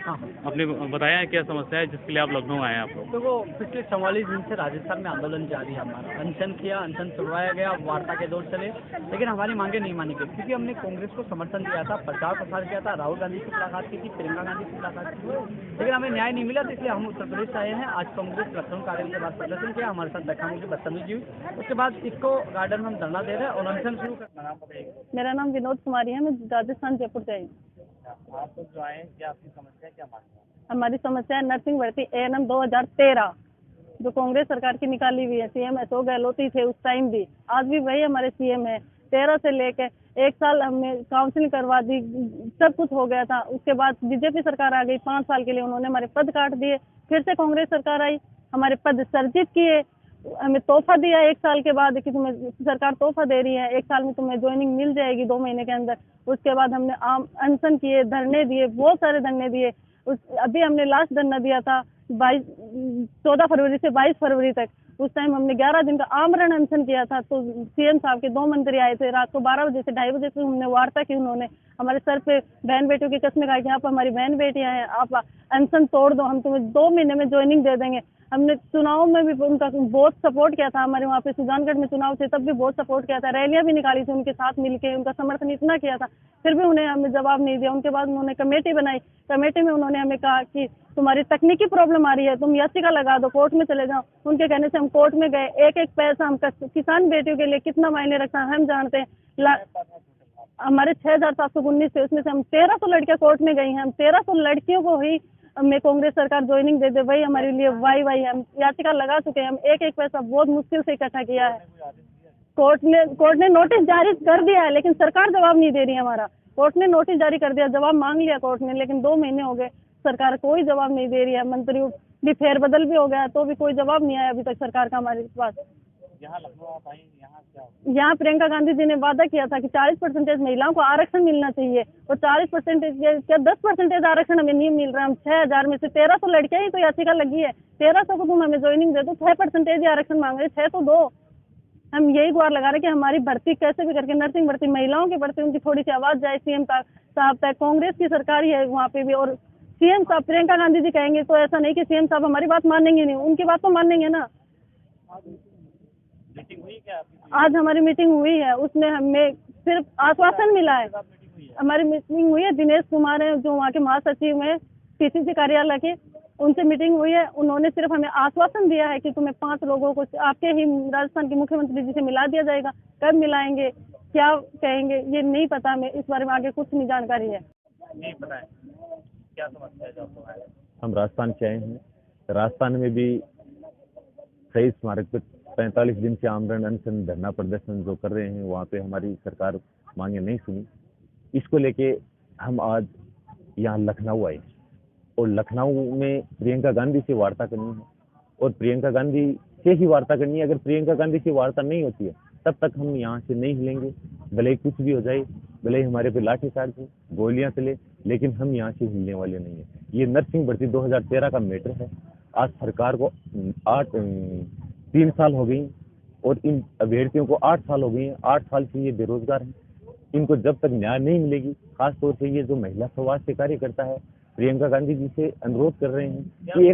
हाँ, आपने बताया है क्या समस्या है जिसके लिए आप लखनऊ आए हैं आप लोग? देखो पिछले 44 दिन से राजस्थान में आंदोलन जारी है हमारा। अनशन किया, अनशन छुड़वाया गया, वार्ता के दौर चले, लेकिन हमारी मांगे नहीं मानी गई क्योंकि हमने कांग्रेस को समर्थन दिया था, प्रचार प्रसार किया था, राहुल गांधी से मुलाकात की थी, प्रियंका गांधी से मुलाकात की थी, लेकिन हमें न्याय नहीं मिला। तो इसलिए हम उत्तर प्रदेश आए हैं। आज कांग्रेस लखनऊ कार्यालय के बाद प्रदर्शन किया, हमारे साथ धक्का-मुक्की बदतमीजी हुई। उसके बाद इको गार्डन में हम धरना दे रहे हैं और अनशन शुरू कर। मेरा नाम विनोद कुमारी है, मैं राजस्थान जयपुर से आई। आप लोग जो आए हैं, क्या आपकी समस्या क्या मांग है? हमारी समस्या है नर्सिंग भर्ती एएनएम 2013 जो कांग्रेस सरकार की निकाली हुई है। सीएम अशोक गहलोत ही थे उस टाइम भी, आज भी वही हमारे सीएम है। 13 से लेकर 1 साल हमने काउंसिलिंग करवा दी, सब कुछ हो गया था। उसके बाद बीजेपी सरकार आ गई, 5 साल के लिए उन्होंने हमारे पद काट दिए। फिर से कांग्रेस सरकार आई, हमारे पद सर्जित किए, हमें तोहफा दिया 1 साल के बाद कि तुम्हें सरकार तोहफा दे रही है, 1 साल में तुम्हें ज्वाइनिंग मिल जाएगी 2 महीने के अंदर। उसके बाद हमने अनशन किए, धरने दिए, बहुत सारे धरने दिए। अभी हमने लास्ट धरना दिया था 14 फरवरी से 22 फरवरी तक। उस टाइम हमने 11 दिन का आमरण अनशन किया था। तो सीएम साहब के 2 मंत्री आए थे, रात को 12 बजे से 2:30 बजे तक हमने वार्ता की। उन्होंने हमारे सर पे बहन बेटियों की कसमें खाई कि आप हमारी बहन बेटियां हैं, आप अनशन तोड़ दो, हम तुम्हें 2 महीने में ज्वाइनिंग दे देंगे। हमने चुनाव में भी उनका बहुत सपोर्ट किया था। हमारे वहाँ पे सुजानगढ़ में चुनाव थे तब भी बहुत सपोर्ट किया था, रैलियां भी निकाली थी उनके साथ मिलके, उनका समर्थन इतना किया था। फिर भी उन्हें हमें जवाब नहीं दिया। उनके बाद उन्होंने कमेटी बनाई, कमेटी में उन्होंने हमें कहा कि तुम्हारी तकनीकी प्रॉब्लम आ रही है, तुम याचिका लगा दो, कोर्ट में चले जाओ। उनके कहने से हम कोर्ट में गए। एक एक पैसा हम किसान बेटियों के लिए कितना मायने रखता है हम जानते हैं। हमारे 6,719 थे, उसमें से हम 1300 लड़कियां कोर्ट में गई हैं। हम 1300 लड़कियों को ही हमें कांग्रेस सरकार ज्वाइनिंग दे दे, वही हमारे लिए वाई हम याचिका लगा चुके हैं। हम एक एक पैसा बहुत मुश्किल से इकट्ठा किया है। कोर्ट ने नोटिस जारी कर दिया है, लेकिन सरकार जवाब नहीं दे रही है हमारा। कोर्ट ने नोटिस जारी कर दिया, जवाब मांग लिया कोर्ट ने, लेकिन 2 महीने हो गए, सरकार कोई जवाब नहीं दे रही है। मंत्री भी फेरबदल भी हो गया तो भी कोई जवाब नहीं आया अभी तक सरकार का हमारे पास। यहाँ लखनऊ आप आई, यहाँ क्या? यहाँ प्रियंका गांधी जी ने वादा किया था कि 40% महिलाओं को आरक्षण मिलना चाहिए, और 40% क्या 10% आरक्षण हमें नहीं मिल रहा है। हम 6,000 में से 1,300 लड़कियां ही तो याचिका लगी है, 1,300 को तुम हमें ज्वाइनिंग दे दो, 6% आरक्षण मांग रहे, 6 तो दो। हम यही गुहार लगा रहे कि हमारी भर्ती कैसे भी करके, नर्सिंग भर्ती, महिलाओं की भर्ती, उनकी थोड़ी सी आवाज जाए सीएम साहब तक। कांग्रेस की सरकार ही है वहाँ पे भी, और सीएम साहब प्रियंका गांधी जी कहेंगे तो ऐसा नहीं कि सीएम साहब हमारी बात मानेंगे नहीं, उनकी बात तो मानेंगे ना। मीटिंग हुई क्या आपकी? आज हमारी मीटिंग हुई है, उसमें हमें सिर्फ आश्वासन मिला है। हमारी मीटिंग हुई है, दिनेश कुमार है जो वहाँ के महासचिव हैं पीसीसी कार्यालय के, उनसे मीटिंग हुई है। उन्होंने सिर्फ हमें आश्वासन दिया है कि तुम्हें 5 लोगों को आपके ही राजस्थान के मुख्यमंत्री जी से मिला दिया जाएगा। कब मिलाएंगे, क्या कहेंगे, ये नहीं पता हमें, इस बारे में आगे कुछ नहीं जानकारी है। नहीं पता है क्या समस्या है जो आपको आया? हम राजस्थान से आए हैं। राजस्थान में भी शहीद स्मारक पे 45 दिन से आमरण अनशन धरना प्रदर्शन जो कर रहे हैं, वहाँ पे हमारी सरकार मांगे नहीं सुनी। इसको लेके हम आज यहाँ लखनऊ आए, और लखनऊ में प्रियंका गांधी से वार्ता करनी है, और प्रियंका गांधी से ही वार्ता करनी है। अगर प्रियंका गांधी से वार्ता नहीं होती है तब तक हम यहाँ से नहीं हिलेंगे, भले ही कुछ भी हो जाए, भले ही हमारे पे लाठीचार्ज हो, गोलियां चले, लेकिन हम यहाँ से हिलने वाले नहीं है। ये नर्सिंग भर्ती 2013 का मैटर है। आज सरकार को 3 साल हो गई, और इन अभ्यर्थियों को 8 साल हो गए हैं। 8 साल से ये बेरोजगार हैं। इनको जब तक न्याय नहीं मिलेगी, खासतौर से ये जो महिला समाज से कार्य करता है, प्रियंका गांधी जी से अनुरोध कर रहे हैं कि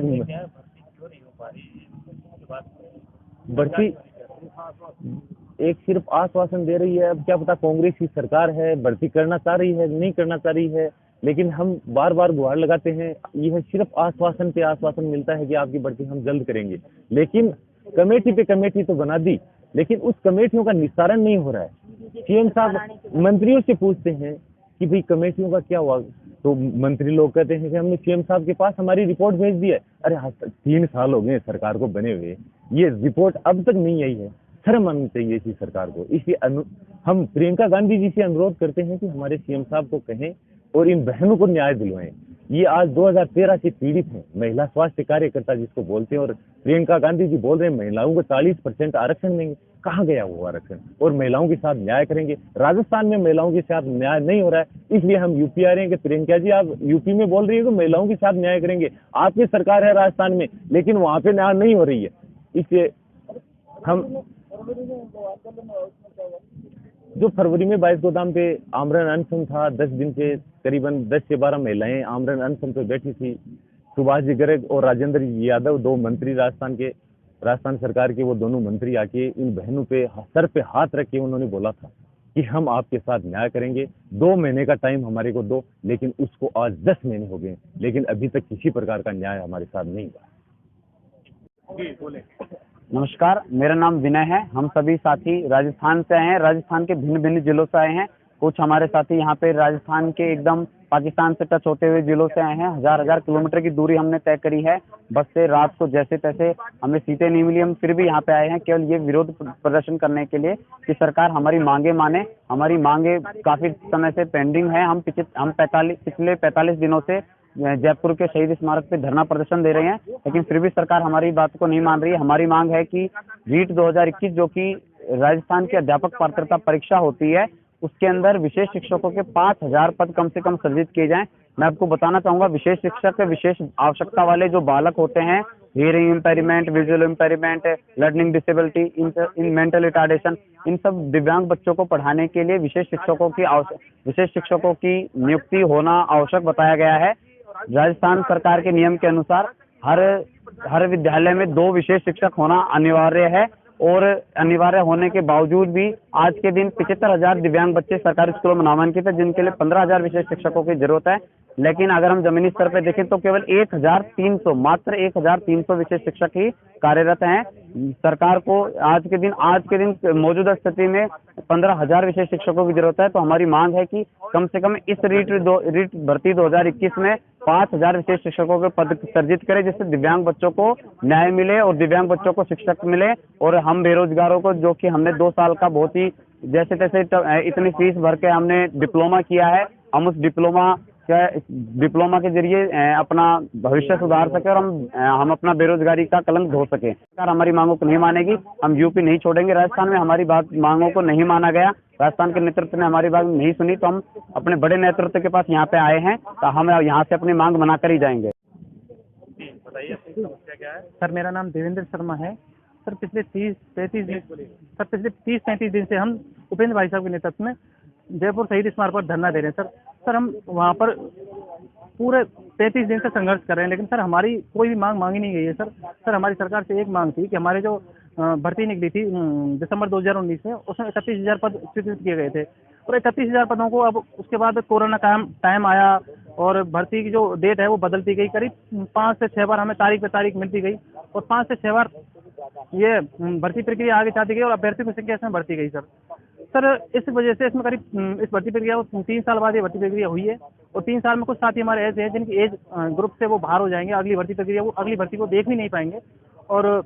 भर्ती एक सिर्फ आश्वासन दे रही है। अब क्या पता कांग्रेस की सरकार है, भर्ती करना चाह रही है, नहीं करना चाह रही है, लेकिन हम बार बार गुहार लगाते हैं। यह सिर्फ आश्वासन पे आश्वासन मिलता है कि आपकी भर्ती हम जल्द करेंगे, लेकिन कमेटी पे कमेटी तो बना दी, लेकिन उस कमेटियों का निस्तारण नहीं हो रहा है। सीएम साहब मंत्रियों से पूछते हैं कि भाई कमेटियों का क्या हुआ, तो मंत्री लोग कहते हैं कि हमने सीएम साहब के पास हमारी रिपोर्ट भेज दी है। अरे 3 साल हो गए सरकार को बने हुए, ये रिपोर्ट अब तक नहीं आई है। शर्म आनी चाहिए इसी सरकार को। इसलिए हम प्रियंका गांधी जी से अनुरोध करते हैं कि हमारे सीएम साहब को कहें और इन बहनों को न्याय दिलवाएं। ये आज 2013 से पीड़ित हैं, महिला स्वास्थ्य कार्यकर्ता जिसको बोलते हैं, और प्रियंका गांधी जी बोल रहे हैं महिलाओं को 40% आरक्षण देंगे। कहाँ गया वो आरक्षण? और महिलाओं के साथ न्याय करेंगे। राजस्थान में महिलाओं के साथ न्याय नहीं हो रहा है, इसलिए हम यूपी आ रहे हैं कि प्रियंका जी आप यूपी में बोल रही है कि महिलाओं के साथ न्याय करेंगे, आपकी सरकार है राजस्थान में, लेकिन वहाँ पे न्याय नहीं हो रही है। इसलिए हम जो फरवरी में 22 गोदाम पे आमरण अनशन था, 10 दिन से करीबन 10 से 12 महिलाएं आमरण अनशन पे बैठी थी। सुभाष जी गर्ग और राजेंद्र यादव, 2 मंत्री राजस्थान सरकार के, वो दोनों मंत्री आके इन बहनों पे सर पे हाथ रख के उन्होंने बोला था कि हम आपके साथ न्याय करेंगे, 2 महीने का टाइम हमारे को दो। लेकिन उसको आज 10 महीने हो गए, लेकिन अभी तक किसी प्रकार का न्याय हमारे साथ नहीं हुआ। नमस्कार, मेरा नाम विनय है। हम सभी साथी राजस्थान से आए हैं। राजस्थान के भिन्न भिन्न जिलों से आए हैं। कुछ हमारे साथी यहाँ पे राजस्थान के एकदम पाकिस्तान से टच होते हुए जिलों से आए हैं। हजार किलोमीटर की दूरी हमने तय करी है बस से। रात को जैसे तैसे हमें सीटें नहीं मिली, हम फिर भी यहाँ पे आए हैं केवल ये विरोध प्रदर्शन करने के लिए कि सरकार हमारी मांगे माने। हमारी मांगे काफी समय से पेंडिंग है। हम पिछले 45 दिनों से जयपुर के शहीद स्मारक पे धरना प्रदर्शन दे रहे हैं, लेकिन फिर भी सरकार हमारी बात को नहीं मान रही है। हमारी मांग है कि रीट 2021 जो कि राजस्थान की अध्यापक पात्रता परीक्षा होती है, उसके अंदर विशेष शिक्षकों के 5000 पद कम से कम सृजित किए जाएं। मैं आपको बताना चाहूंगा, विशेष शिक्षक विशेष आवश्यकता वाले जो बालक होते हैं, hearing impairment, visual impairment, learning disability, इन मेंटल रिटार्डेशन, इन सब दिव्यांग बच्चों को पढ़ाने के लिए विशेष शिक्षकों की नियुक्ति होना आवश्यक बताया गया है। राजस्थान सरकार के नियम के अनुसार हर विद्यालय में 2 विशेष शिक्षक होना अनिवार्य है, और अनिवार्य होने के बावजूद भी आज के दिन 75,000 दिव्यांग बच्चे सरकारी स्कूलों में नामांकित है, जिनके लिए 15,000 विशेष शिक्षकों की जरूरत है। लेकिन अगर हम जमीनी स्तर पर देखें तो केवल 1,300 विशेष शिक्षक ही कार्यरत हैं। सरकार को आज के दिन मौजूदा स्थिति में 15,000 विशेष शिक्षकों की जरूरत है। तो हमारी मांग है कि कम से कम इस रीट भर्ती 2021 में 5,000 विशेष शिक्षकों के पद सर्जित करें, जिससे दिव्यांग बच्चों को न्याय मिले और दिव्यांग बच्चों को शिक्षक मिले। और हम बेरोजगारों को, जो कि हमने 2 साल का बहुत ही जैसे तैसे इतनी फीस भर के हमने डिप्लोमा किया है, हम उस डिप्लोमा के जरिए अपना भविष्य सुधार सके और हम अपना बेरोजगारी का कलंक धो सके। सरकार हमारी मांगों को नहीं मानेगी, हम यूपी नहीं छोड़ेंगे। राजस्थान में हमारी मांगों को नहीं माना गया, राजस्थान के नेतृत्व ने हमारी बात नहीं सुनी, तो हम अपने बड़े नेतृत्व के पास यहाँ पे आए हैं, तो हम यहाँ से अपनी मांग मनाकर ही जाएंगे। बताइए अपनी समस्या क्या है? सर, मेरा नाम देवेंद्र शर्मा है। सर, पिछले 30-35 दिन से हम उपेंद्र भाई साहब के नेतृत्व में जयपुर शहीद स्मारक पर धरना दे रहे हैं। सर हम वहाँ पर पूरे 33 दिन से संघर्ष कर रहे हैं, लेकिन सर हमारी कोई भी मांग मांगी नहीं गई है। सर हमारी सरकार से एक मांग थी कि हमारे जो भर्ती निकली थी दिसंबर 2019 में, उसमें 31,000 पद स्वीकृत किए गए थे, और 31,000 पदों को अब उसके बाद कोरोना टाइम आया और भर्ती की जो डेट है वो बदलती गई। करीब 5 से 6 बार हमें तारीख पे तारीख मिलती गई, और 5 से 6 बार ये भर्ती प्रक्रिया आगे चाहती गई और अभ्यर्थियों की संख्या इसमें बढ़ती गई। सर इस वजह से इसमें करीब इस भर्ती प्रक्रिया को 3 साल बाद ये भर्ती प्रक्रिया हुई है, और 3 साल में कुछ साथी हमारे ऐसे हैं जिनकी एज ग्रुप से वो बाहर हो जाएंगे, अगली भर्ती को देख भी नहीं पाएंगे। और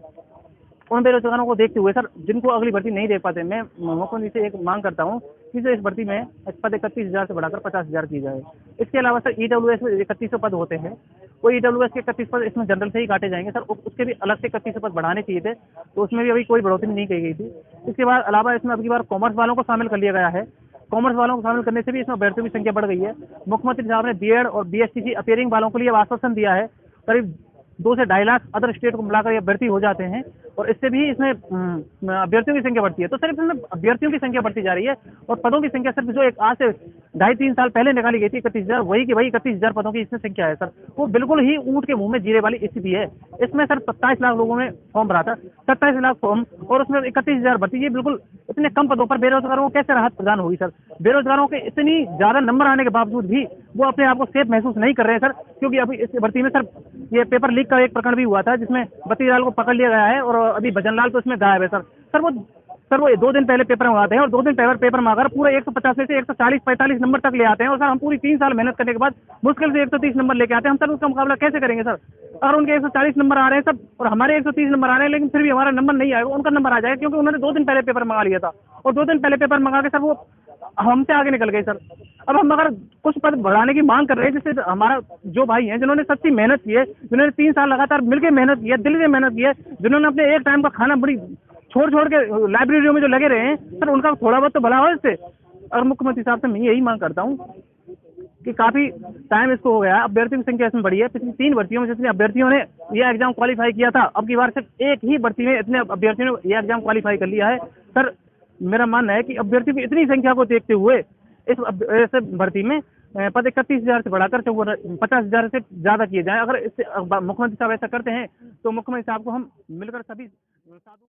उन बेरोजगारों को देखते हुए सर, जिनको अगली भर्ती नहीं देख पाते, मैं मुख्यमंत्री से एक मांग करता हूँ कि जो इस भर्ती में पद 31,000 से बढ़ाकर 50,000 की जाए। इसके अलावा सर EWS में 3100 पद होते हैं, वो EWS के 31 पद इसमें जनरल से ही काटे जाएंगे सर, उसके भी अलग से 3100 पद बढ़ाने चाहिए थे, तो उसमें भी अभी कोई बढ़ोतरी नहीं की गई थी। इसके बाद अलावा इसमें अबकी बार कॉमर्स वालों को शामिल कर लिया गया है। कॉमर्स वालों को शामिल करने से भी इसमें अभ्यर्थियों की संख्या बढ़ गई है। मुख्यमंत्री साहब ने BEd और BSc अपियरिंग वालों के लिए आश्वासन दिया है, करीब 2 से 2.5 लाख अदर स्टेट को मिलाकर ये अभ्यर्थी हो जाते हैं, और इससे भी इसमें अभ्यर्थियों की संख्या बढ़ती है। तो सिर्फ इसमें अभ्यर्थियों की संख्या बढ़ती जा रही है, और पदों की संख्या सिर्फ जो एक आज से 2.5-3 साल पहले निकाली गई थी 31,000, वही की वही 31,000 पदों की इसमें संख्या है सर। वो बिल्कुल ही ऊँट के मुंह में जीरे वाली स्थिति है। इसमें सर 27 लाख लोगों ने फॉर्म भरा था, 27 लाख फॉर्म, और उसमें 31,000 भर्ती। ये बिल्कुल इतने कम पदों पर बेरोजगारों को कैसे राहत प्रदान होगी सर? बेरोजगारों के इतनी ज्यादा नंबर आने के बावजूद भी वो अपने आप को सेफ महसूस नहीं कर रहे हैं सर, क्योंकि अभी इस भर्ती में सर ये पेपर लीक का एक प्रकरण भी हुआ था, जिसमें बत्तीलाल को पकड़ लिया गया है, और अभी भजनलाल तो इसमें गायब है सर वो 2 दिन पहले पेपर मंगाते हैं, और 2 दिन पहले पेपर मंगाकर पूरा 150 में से 140-45 नंबर तक ले आते हैं, और सर हम पूरी 3 साल मेहनत करने के बाद मुश्किल से 130 नंबर लेके आते हैं। हम सर उसका मुकाबला कैसे करेंगे सर? अगर उनके 140 नंबर आ रहे हैं सब, और हमारे 130 नंबर आ रहे हैं, लेकिन फिर भी हमारा नंबर नहीं आएगा, उनका नंबर आ जाएगा, क्योंकि उन्होंने 2 दिन पहले पेपर मंगा लिया था, और 2 दिन पहले पेपर मंगा के सर वो हमसे आगे निकल गए सर। अब हम अगर कुछ पद बढ़ाने की मांग कर रहे हैं, जिससे हमारा जो भाई हैं जिन्होंने सच्ची मेहनत की है, जिन्होंने 3 साल लगातार मिलकर मेहनत की है, दिल से मेहनत की है, जिन्होंने अपने एक टाइम का खाना बड़ी छोड़ के लाइब्रेरियों में जो लगे रहे हैं सर, उनका थोड़ा बहुत तो भला हो इससे। और मुख्यमंत्री साहब से मैं यही मांग करता हूँ कि काफी टाइम इसको हो गया, अभ्यर्थियों की संख्या इसमें बढ़ी है। पिछली 3 भर्तियों में जितने अभ्यर्थियों ने यह एग्जाम क्वालिफाई किया था, अब की बार सिर्फ एक ही भर्ती में इतने अभ्यर्थियों ने यह एग्जाम क्वालिफाई कर लिया है सर। मेरा मानना है कि अभ्यर्थियों की इतनी संख्या को देखते हुए इस भर्ती में पद 31,000 से बढ़ाकर 50,000 से ज्यादा किए जाए। अगर इससे मुख्यमंत्री साहब ऐसा करते हैं तो मुख्यमंत्री साहब को हम मिलकर सभी